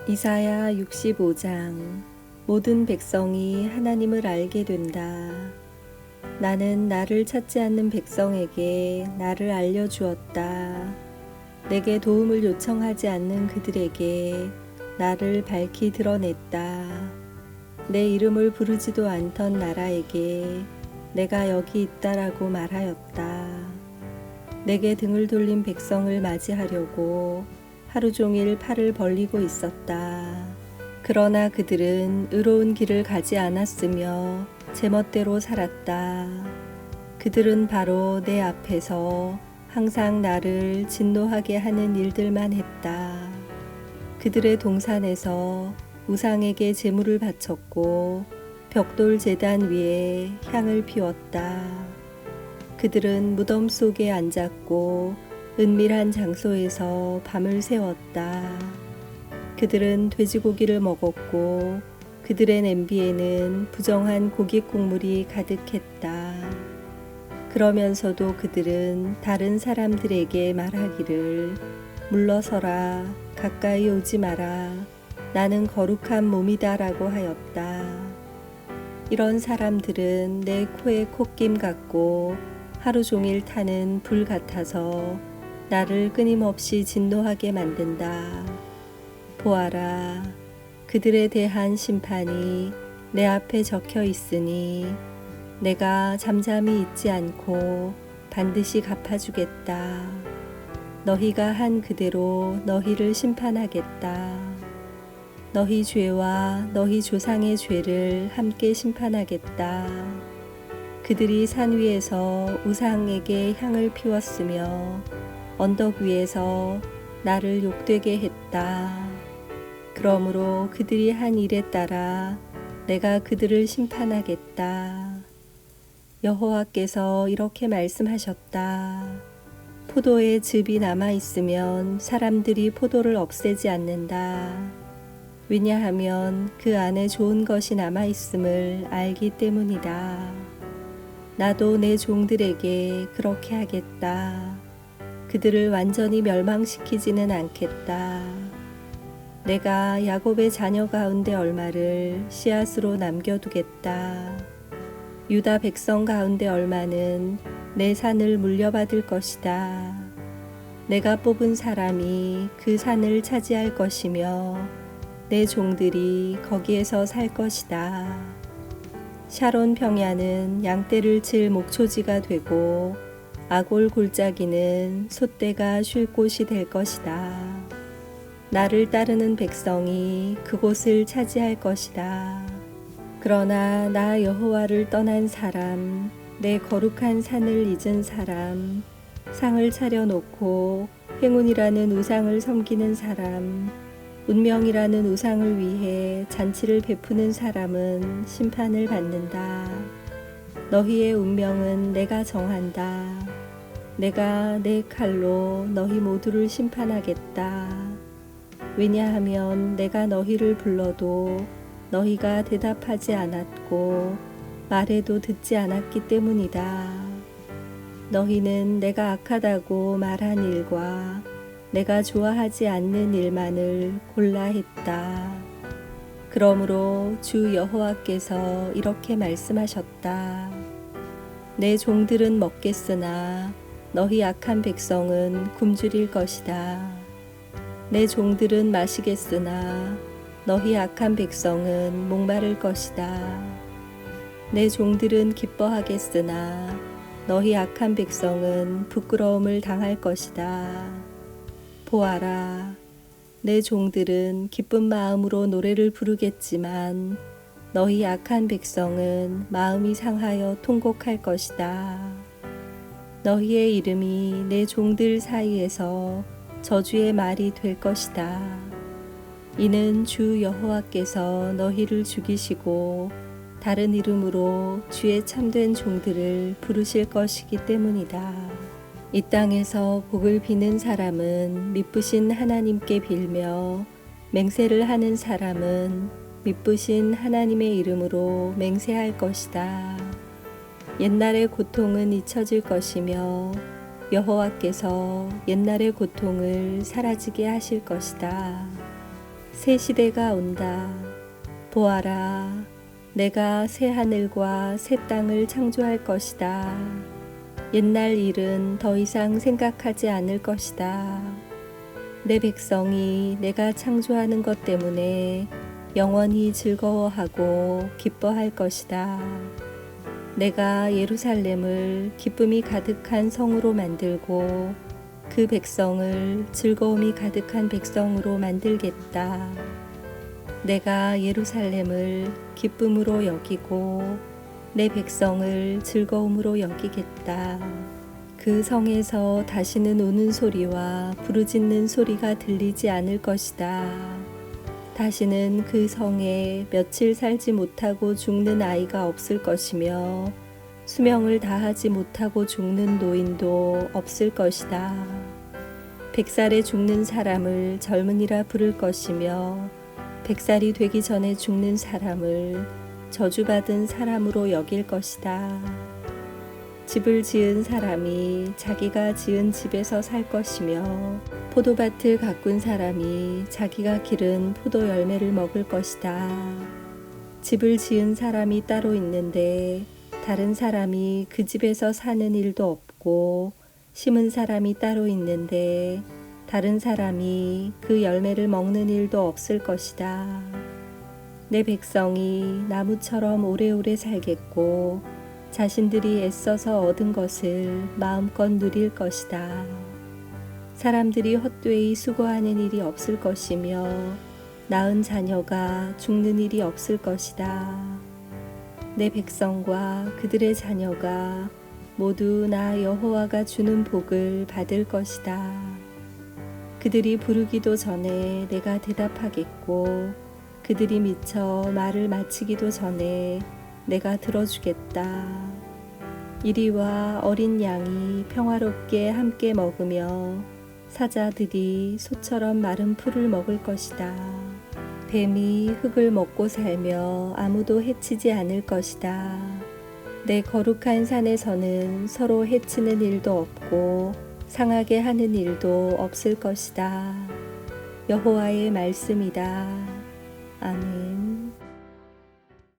이사야 65장. 모든 백성이 하나님을 알게 된다. 나는 나를 찾지 않는 백성에게 나를 알려주었다. 내게 도움을 요청하지 않는 그들에게 나를 밝히 드러냈다. 내 이름을 부르지도 않던 나라에게 내가 여기 있다라고 말하였다. 내게 등을 돌린 백성을 맞이하려고 하루 종일 팔을 벌리고 있었다. 그러나 그들은 의로운 길을 가지 않았으며 제멋대로 살았다. 그들은 바로 내 앞에서 항상 나를 진노하게 하는 일들만 했다. 그들의 동산에서 우상에게 제물을 바쳤고 벽돌 제단 위에 향을 피웠다. 그들은 무덤 속에 앉았고 은밀한 장소에서 밤을 새웠다. 그들은 돼지고기를 먹었고 그들의 냄비에는 부정한 고기 국물이 가득했다. 그러면서도 그들은 다른 사람들에게 말하기를 물러서라, 가까이 오지 마라, 나는 거룩한 몸이다라고 하였다. 이런 사람들은 내 코에 콧김 같고 하루 종일 타는 불 같아서 나를 끊임없이 진노하게 만든다. 보아라, 그들에 대한 심판이 내 앞에 적혀 있으니 내가 잠잠히 있지 않고 반드시 갚아주겠다. 너희가 한 그대로 너희를 심판하겠다. 너희 죄와 너희 조상의 죄를 함께 심판하겠다. 그들이 산 위에서 우상에게 향을 피웠으며 언덕 위에서 나를 욕되게 했다. 그러므로 그들이 한 일에 따라 내가 그들을 심판하겠다. 여호와께서 이렇게 말씀하셨다. 포도의 즙이 남아있으면 사람들이 포도를 없애지 않는다. 왜냐하면 그 안에 좋은 것이 남아있음을 알기 때문이다. 나도 내 종들에게 그렇게 하겠다. 그들을 완전히 멸망시키지는 않겠다. 내가 야곱의 자녀 가운데 얼마를 씨앗으로 남겨두겠다. 유다 백성 가운데 얼마는 내 산을 물려받을 것이다. 내가 뽑은 사람이 그 산을 차지할 것이며 내 종들이 거기에서 살 것이다. 샤론 평야는 양떼를 칠 목초지가 되고 아골 골짜기는 솥대가 쉴 곳이 될 것이다. 나를 따르는 백성이 그곳을 차지할 것이다. 그러나 나 여호와를 떠난 사람, 내 거룩한 산을 잊은 사람, 상을 차려놓고 행운이라는 우상을 섬기는 사람, 운명이라는 우상을 위해 잔치를 베푸는 사람은 심판을 받는다. 너희의 운명은 내가 정한다. 내가 내 칼로 너희 모두를 심판하겠다. 왜냐하면 내가 너희를 불러도 너희가 대답하지 않았고 말해도 듣지 않았기 때문이다. 너희는 내가 악하다고 말한 일과 내가 좋아하지 않는 일만을 골라 했다. 그러므로 주 여호와께서 이렇게 말씀하셨다. 내 종들은 먹겠으나 너희 악한 백성은 굶주릴 것이다. 내 종들은 마시겠으나 너희 악한 백성은 목마를 것이다. 내 종들은 기뻐하겠으나 너희 악한 백성은 부끄러움을 당할 것이다. 보아라, 내 종들은 기쁜 마음으로 노래를 부르겠지만 너희 악한 백성은 마음이 상하여 통곡할 것이다. 너희의 이름이 내 종들 사이에서 저주의 말이 될 것이다. 이는 주 여호와께서 너희를 죽이시고 다른 이름으로 주의 참된 종들을 부르실 것이기 때문이다. 이 땅에서 복을 비는 사람은 미쁘신 하나님께 빌며 맹세를 하는 사람은 미쁘신 하나님의 이름으로 맹세할 것이다. 옛날의 고통은 잊혀질 것이며 여호와께서 옛날의 고통을 사라지게 하실 것이다. 새 시대가 온다. 보아라, 내가 새 하늘과 새 땅을 창조할 것이다. 옛날 일은 더 이상 생각하지 않을 것이다. 내 백성이 내가 창조하는 것 때문에 영원히 즐거워하고 기뻐할 것이다. 내가 예루살렘을 기쁨이 가득한 성으로 만들고 그 백성을 즐거움이 가득한 백성으로 만들겠다. 내가 예루살렘을 기쁨으로 여기고 내 백성을 즐거움으로 여기겠다. 그 성에서 다시는 우는 소리와 부르짖는 소리가 들리지 않을 것이다. 다시는 그 성에 며칠 살지 못하고 죽는 아이가 없을 것이며 수명을 다하지 못하고 죽는 노인도 없을 것이다. 100살에 죽는 사람을 젊은이라 부를 것이며 100살이 되기 전에 죽는 사람을 저주받은 사람으로 여길 것이다. 집을 지은 사람이 자기가 지은 집에서 살 것이며 포도밭을 가꾼 사람이 자기가 기른 포도 열매를 먹을 것이다. 집을 지은 사람이 따로 있는데 다른 사람이 그 집에서 사는 일도 없고 심은 사람이 따로 있는데 다른 사람이 그 열매를 먹는 일도 없을 것이다. 내 백성이 나무처럼 오래오래 살겠고 자신들이 애써서 얻은 것을 마음껏 누릴 것이다. 사람들이 헛되이 수고하는 일이 없을 것이며 낳은 자녀가 죽는 일이 없을 것이다. 내 백성과 그들의 자녀가 모두 나 여호와가 주는 복을 받을 것이다. 그들이 부르기도 전에 내가 대답하겠고 그들이 미쳐 말을 마치기도 전에 내가 들어주겠다. 이리와 어린 양이 평화롭게 함께 먹으며 사자들이 소처럼 마른 풀을 먹을 것이다. 뱀이 흙을 먹고 살며 아무도 해치지 않을 것이다. 내 거룩한 산에서는 서로 해치는 일도 없고 상하게 하는 일도 없을 것이다. 여호와의 말씀이다. 아멘.